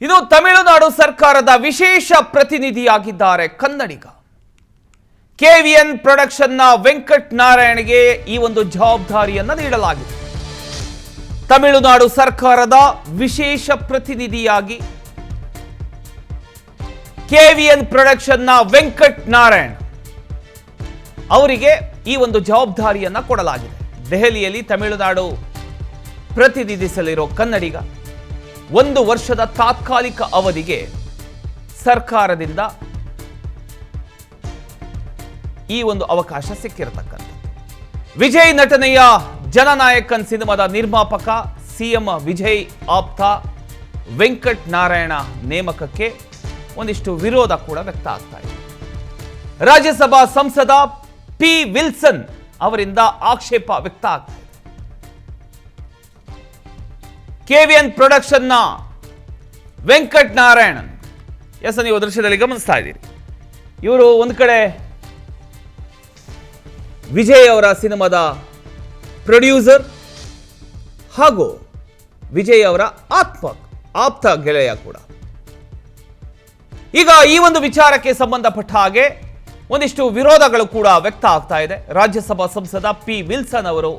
ಇನ್ನು ತಮಿಳುನಾಡು ಸರ್ಕಾರದ ವಿಶೇಷ ಪ್ರತಿನಿಧಿಯಾಗಿದ್ದಾರೆ ಕನ್ನಡಿಗ. ಕೆವಿಎನ್ ಪ್ರೊಡಕ್ಷನ್ನ ವೆಂಕಟ್ ನಾರಾಯಣ್ಗೆ ಈ ಒಂದು ಜವಾಬ್ದಾರಿಯನ್ನು ನೀಡಲಾಗಿದೆ. ತಮಿಳುನಾಡು ಸರ್ಕಾರದ ವಿಶೇಷ ಪ್ರತಿನಿಧಿಯಾಗಿ ಕೆವಿಎನ್ ಪ್ರೊಡಕ್ಷನ್ನ ವೆಂಕಟ್ ನಾರಾಯಣ್ ಅವರಿಗೆ ಈ ಒಂದು ಜವಾಬ್ದಾರಿಯನ್ನು ಕೊಡಲಾಗಿದೆ. ದೆಹಲಿಯಲ್ಲಿ ತಮಿಳುನಾಡು ಪ್ರತಿನಿಧಿಸಲಿರೋ ಕನ್ನಡಿಗ 1 ವರ್ಷದ ತಾತ್ಕಾಲಿಕ ಅವಧಿಗೆ ಸರ್ಕಾರದಿಂದ ಈ ಒಂದು ಅವಕಾಶ ಸಿಕ್ಕಿರತಕ್ಕಂಥದ್ದು. ವಿಜಯ್ ನಟನೆಯ ಜನನಾಯಕನ್ ಸಿನಿಮಾದ ನಿರ್ಮಾಪಕ ಸಿಎಂ ವಿಜಯ್ ಆಪ್ತ ವೆಂಕಟ್ ನಾರಾಯಣ ನೇಮಕಕ್ಕೆ ಒಂದಿಷ್ಟು ವಿರೋಧ ಕೂಡ ವ್ಯಕ್ತ ಆಗ್ತಾ ಇದೆ. ರಾಜ್ಯಸಭಾ ಸಂಸದ ಪಿ ವಿಲ್ಸನ್ ಅವರಿಂದ ಆಕ್ಷೇಪ ವ್ಯಕ್ತ ಆಗ್ತಾ ಇದೆ. ಕೆವಿಎನ್ ಪ್ರೊಡಕ್ಷನ್ನ ವೆಂಕಟ್ ನಾರಾಯಣನ್ ನೀವು ದೃಶ್ಯದಲ್ಲಿ ಗಮನಿಸ್ತಾ ಇದ್ದೀರಿ. ಇವರು ಒಂದು ಕಡೆ ವಿಜಯ್ ಅವರ ಸಿನಿಮಾದ ಪ್ರೊಡ್ಯೂಸರ್ ಹಾಗೂ ವಿಜಯ್ ಅವರ ಆಪ್ತ ಗೆಳೆಯ ಕೂಡ. ಈಗ ಈ ಒಂದು ವಿಚಾರಕ್ಕೆ ಸಂಬಂಧಪಟ್ಟ ಹಾಗೆ ಒಂದಿಷ್ಟು ವಿರೋಧಗಳು ಕೂಡ ವ್ಯಕ್ತ ಆಗ್ತಾ ಇದೆ. ರಾಜ್ಯಸಭಾ ಸಂಸದ ಪಿ ವಿಲ್ಸನ್ ಅವರು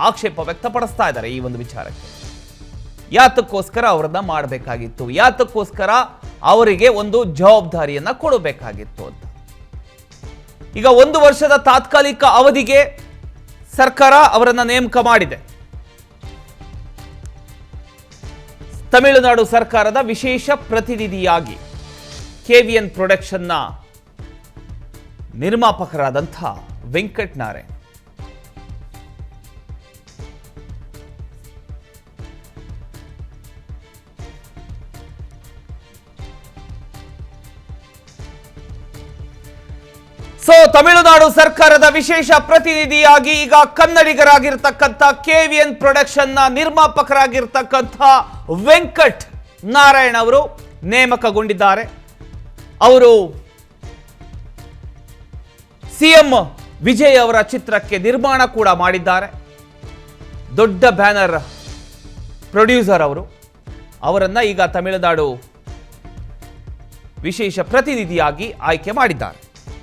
ಆಕ್ಷೇಪ ವ್ಯಕ್ತಪಡಿಸ್ತಾ ಇದ್ದಾರೆ ಈ ಒಂದು ವಿಚಾರಕ್ಕೆ. ಯಾತಕ್ಕೋಸ್ಕರ ಅವರನ್ನ ಮಾಡಬೇಕಾಗಿತ್ತು, ಯಾತಕ್ಕೋಸ್ಕರ ಅವರಿಗೆ ಒಂದು ಜವಾಬ್ದಾರಿಯನ್ನ ಕೊಡಬೇಕಾಗಿತ್ತು ಅಂತ. ಈಗ 1 ವರ್ಷದ ತಾತ್ಕಾಲಿಕ ಅವಧಿಗೆ ಸರ್ಕಾರ ಅವರನ್ನ ನೇಮಕ ಮಾಡಿದೆ. ತಮಿಳುನಾಡು ಸರ್ಕಾರದ ವಿಶೇಷ ಪ್ರತಿನಿಧಿಯಾಗಿ ಕೆವಿಎನ್ ಪ್ರೊಡಕ್ಷನ್ನ ನಿರ್ಮಾಪಕರಾದಂಥ ವೆಂಕಟ್ ನಾರಾಯಣ್ ತಮಿಳುನಾಡು ಸರ್ಕಾರದ ವಿಶೇಷ ಪ್ರತಿನಿಧಿಯಾಗಿ ಈಗ ಕನ್ನಡಿಗರಾಗಿರ್ತಕ್ಕಂಥ ಕೆವಿಎನ್ ಪ್ರೊಡಕ್ಷನ್ನ ನಿರ್ಮಾಪಕರಾಗಿರ್ತಕ್ಕಂಥ ವೆಂಕಟ್ ನಾರಾಯಣ್ ಅವರು ನೇಮಕಗೊಂಡಿದ್ದಾರೆ. ಅವರು ಸಿಎಂ ವಿಜಯ್ ಅವರ ಚಿತ್ರಕ್ಕೆ ನಿರ್ಮಾಣ ಕೂಡ ಮಾಡಿದ್ದಾರೆ. ದೊಡ್ಡ ಬ್ಯಾನರ್ ಪ್ರೊಡ್ಯೂಸರ್ ಅವರನ್ನ ಈಗ ತಮಿಳುನಾಡು ವಿಶೇಷ ಪ್ರತಿನಿಧಿಯಾಗಿ ಆಯ್ಕೆ ಮಾಡಿದ್ದಾರೆ.